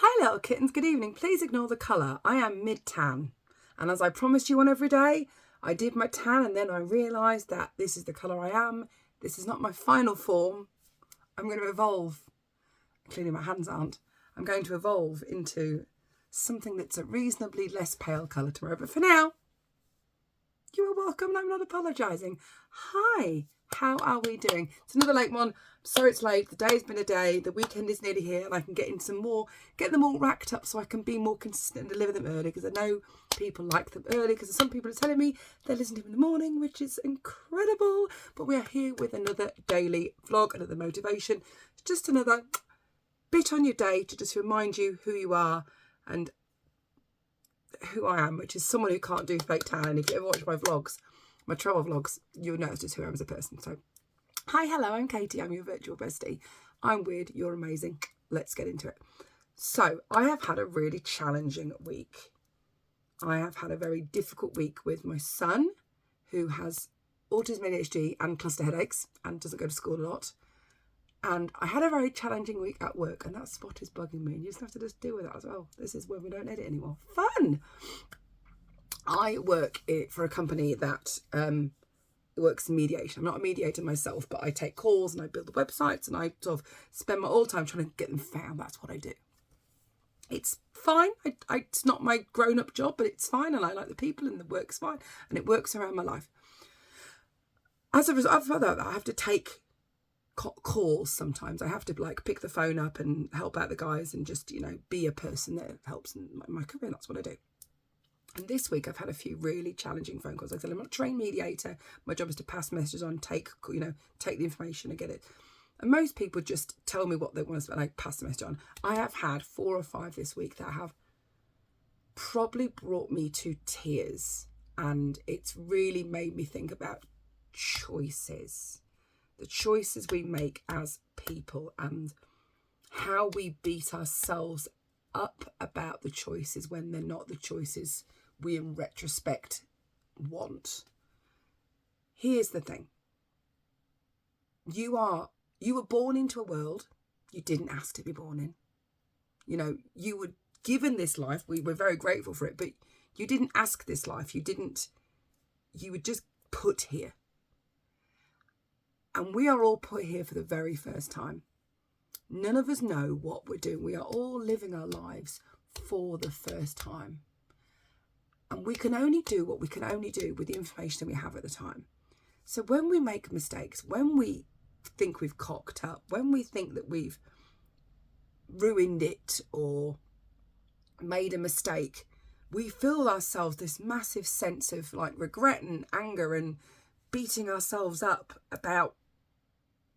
Hi little kittens, good evening. Please ignore the colour. I am mid-tan. And as I promised you on every day, I did my tan and then I realised that this is the colour I am. This is not my final form. I'm going to evolve. Clearly my hands aren't. I'm going to evolve into something that's a reasonably less pale colour tomorrow. But for now, you are welcome and I'm not apologising. Hi, how are we doing? It's another late one. Sorry it's late. The day's been a day. The weekend is nearly here and I can get in some more, get them all racked up so I can be more consistent and deliver them early, because I know people like them early, because some people are telling me they listen to them in the morning, which is incredible. But we are here with another daily vlog, another motivation, just another bit on your day to just remind you who you are and who I am, which is someone who can't do fake tan. And if you ever watch my vlogs, my travel vlogs, you'll notice just who I am as a person. So hi, hello, I'm Katie. I'm your virtual bestie. I'm weird. You're amazing. Let's get into it. So I have had a really challenging week. I have had a very difficult week with my son, who has autism, ADHD and cluster headaches and doesn't go to school a lot. And I had a very challenging week at work, and that spot is bugging me. And you just have to just deal with that as well. This is when we don't edit anymore. Fun! I work for a company that works in mediation. I'm not a mediator myself, but I take calls and I build the websites and I sort of spend my all time trying to get them found. That's what I do. It's fine. It's not my grown-up job, but it's fine. And I like the people and the work's fine. And it works around my life. As a result of that, I have to take calls sometimes. I have to pick the phone up and help out the guys and just, be a person that helps in my career. That's what I do. And this week I've had a few really challenging phone calls. Like I said, I'm not a trained mediator. My job is to pass messages on, take the information and get it. And most people just tell me what they want to, and I pass the message on. I have had 4 or 5 this week that have probably brought me to tears. And it's really made me think about choices. The choices we make as people and how we beat ourselves up about the choices when they're not the choices we in retrospect want. Here's the thing. You were born into a world you didn't ask to be born in. You were given this life. We were very grateful for it, but you didn't ask this life. You were just put here. And we are all put here for the very first time. None of us know what we're doing. We are all living our lives for the first time. And we can only do what we can only do with the information that we have at the time. So when we make mistakes, when we think we've cocked up, when we think that we've ruined it or made a mistake, we feel ourselves this massive sense of regret and anger and beating ourselves up about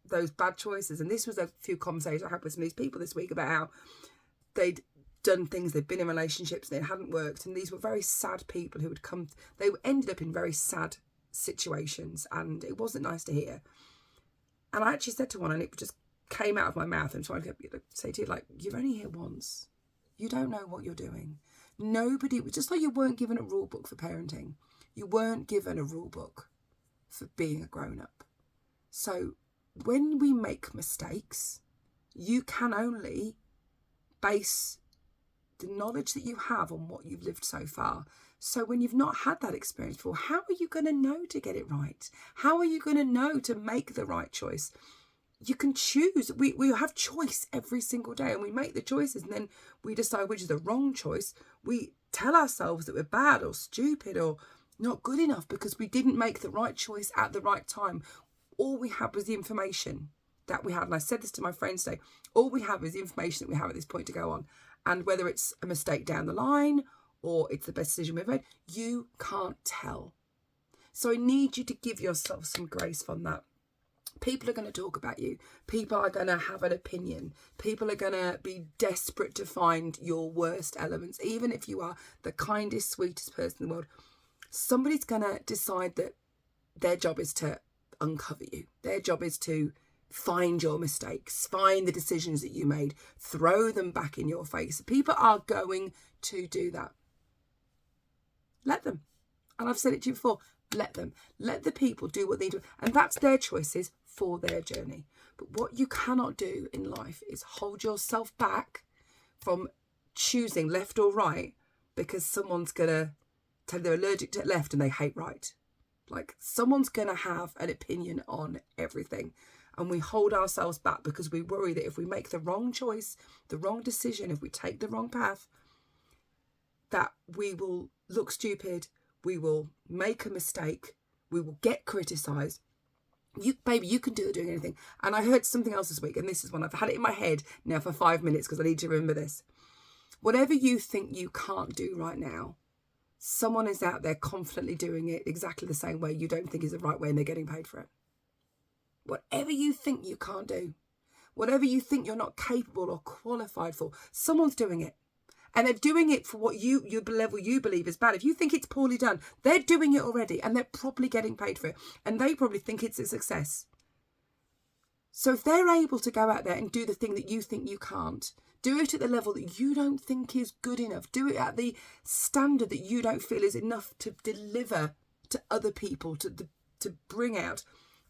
those bad choices. And this was a few conversations I had with some of these people this week about how they'd done things, they'd been in relationships and it hadn't worked, and these were very sad people who they ended up in very sad situations, and it wasn't nice to hear. And I actually said to one, and it just came out of my mouth, and trying to say to you, you're only here once. You don't know what you're doing. Nobody, just like you weren't given a rule book for parenting, you weren't given a rule book for being a grown-up. So when we make mistakes, you can only base the knowledge that you have on what you've lived so far. So when you've not had that experience before, how are you going to know to get it right? How are you going to know to make the right choice? You can choose. We have choice every single day, and we make the choices, and then we decide which is the wrong choice. We tell ourselves that we're bad or stupid or not good enough because we didn't make the right choice at the right time. All we had was the information that we had. And I said this to my friends today. All we have is the information that we have at this point to go on. And whether it's a mistake down the line or it's the best decision we've made, you can't tell. So I need you to give yourself some grace from that. People are going to talk about you. People are going to have an opinion. People are going to be desperate to find your worst elements. Even if you are the kindest, sweetest person in the world, somebody's going to decide that their job is to uncover you. Their job is to find your mistakes, find the decisions that you made, throw them back in your face. People are going to do that. Let them. And I've said it to you before, let them. Let the people do what they do. And that's their choices for their journey. But what you cannot do in life is hold yourself back from choosing left or right because someone's going to tell you they're allergic to left and they hate right. Like, someone's going to have an opinion on everything. And we hold ourselves back because we worry that if we make the wrong choice, the wrong decision, if we take the wrong path, that we will look stupid, we will make a mistake, we will get criticised. Baby, you can do it doing anything. And I heard something else this week, and this is one I've had it in my head now for 5 minutes because I need to remember this. Whatever you think you can't do right now, someone is out there confidently doing it exactly the same way you don't think is the right way, and they're getting paid for it. Whatever you think you can't do, whatever you think you're not capable or qualified for, someone's doing it. And they're doing it for what your level you believe is bad. If you think it's poorly done, they're doing it already, and they're probably getting paid for it. And they probably think it's a success. So if they're able to go out there and do the thing that you think you can't, do it at the level that you don't think is good enough, do it at the standard that you don't feel is enough to deliver to other people, to bring out,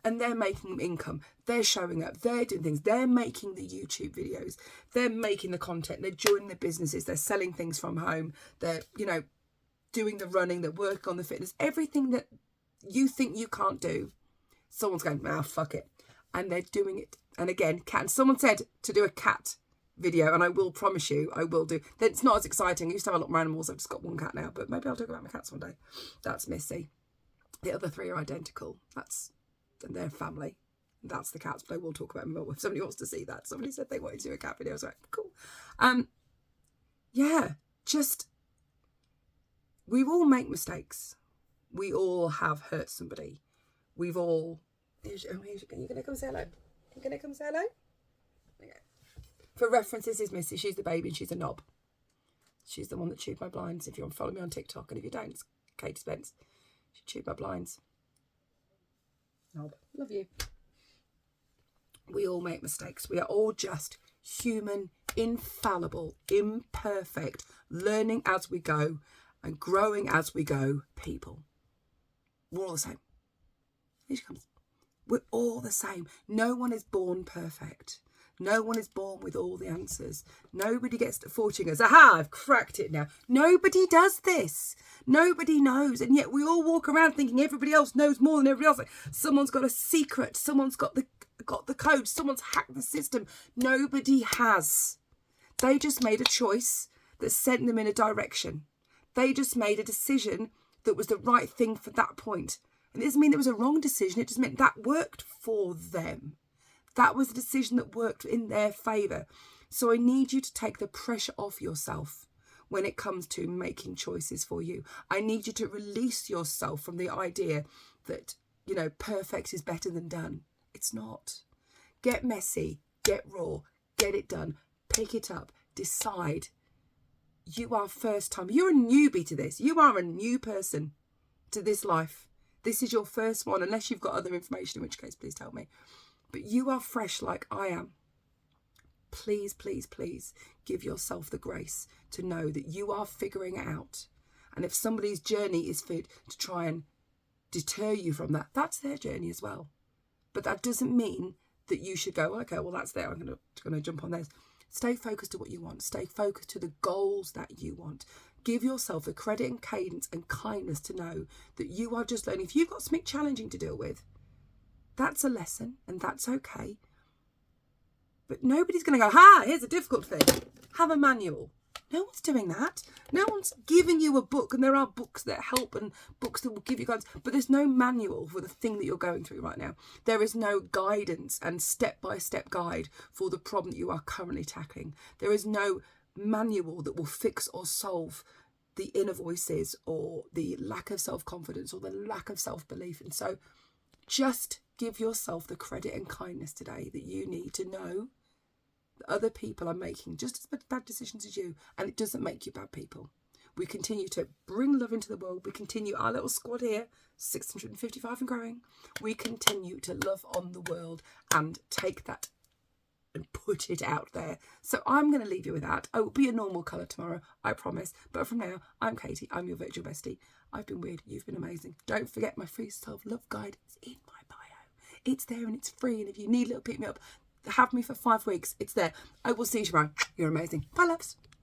and they're making income, they're showing up, they're doing things, they're making the YouTube videos, they're making the content, they're joining the businesses, they're selling things from home, they're, doing the running, they're working on the fitness, everything that you think you can't do, someone's going, fuck it. And they're doing it. And again, cat, and someone said to do a cat video, and I will promise you, I will do. It's not as exciting. I used to have a lot more animals. I've just got one cat now, but maybe I'll talk about my cats one day. That's Missy. The other 3 are identical. And they're family. That's the cats, but I will talk about them more if somebody wants to see that. Somebody said they wanted to do a cat video. I was like, cool. We all make mistakes. We all have hurt somebody. We've all... You're going to come say hello? You're going to come say hello? Okay. For reference, this is Missy. She's the baby and she's a knob. She's the one that chewed my blinds. If you want to follow me on TikTok, and if you don't, it's katyspence. She chewed my blinds. Knob. Love you. We all make mistakes. We are all just human, infallible, imperfect, learning as we go and growing as we go people. We're all the same. Here she comes. We're all the same. No one is born perfect. No one is born with all the answers. Nobody gets to 40 and goes, aha, I've cracked it now. Nobody does this. Nobody knows. And yet we all walk around thinking everybody else knows more than everybody else. Like, someone's got a secret. Someone's got the code. Someone's hacked the system. Nobody has. They just made a choice that sent them in a direction. They just made a decision that was the right thing for that point. And it doesn't mean it was a wrong decision. It just meant that worked for them. That was a decision that worked in their favour. So I need you to take the pressure off yourself when it comes to making choices for you. I need you to release yourself from the idea that, perfect is better than done. It's not. Get messy, get raw, get it done, pick it up, decide. You are first time. You're a newbie to this. You are a new person to this life. This is your first one, unless you've got other information, in which case, please tell me. But you are fresh like I am. Please, please, please give yourself the grace to know that you are figuring it out. And if somebody's journey is fit to try and deter you from that, that's their journey as well. But that doesn't mean that you should go, okay, well, that's there. I'm going to jump on theirs. Stay focused to what you want. Stay focused to the goals that you want. Give yourself the credit and cadence and kindness to know that you are just learning. If you've got something challenging to deal with, that's a lesson and that's okay. But nobody's going to go, here's a difficult thing. Have a manual. No one's doing that. No one's giving you a book, and there are books that help and books that will give you guidance, but there's no manual for the thing that you're going through right now. There is no guidance and step-by-step guide for the problem that you are currently tackling. There is no manual that will fix or solve the inner voices or the lack of self-confidence or the lack of self-belief. And so just give yourself the credit and kindness today that you need to know that other people are making just as bad decisions as you, and it doesn't make you bad people. We continue to bring love into the world. We continue our little squad here, 655 and growing. We continue to love on the world and take that and put it out there. So I'm going to leave you with that. I will be a normal colour tomorrow, I promise. But from now, I'm Katie. I'm your virtual bestie. I've been weird. You've been amazing. Don't forget my free self-love guide is in my bio. It's there and it's free. And if you need a little pick-me-up, have me for 5 weeks. It's there. I will see you tomorrow. You're amazing. Bye, loves.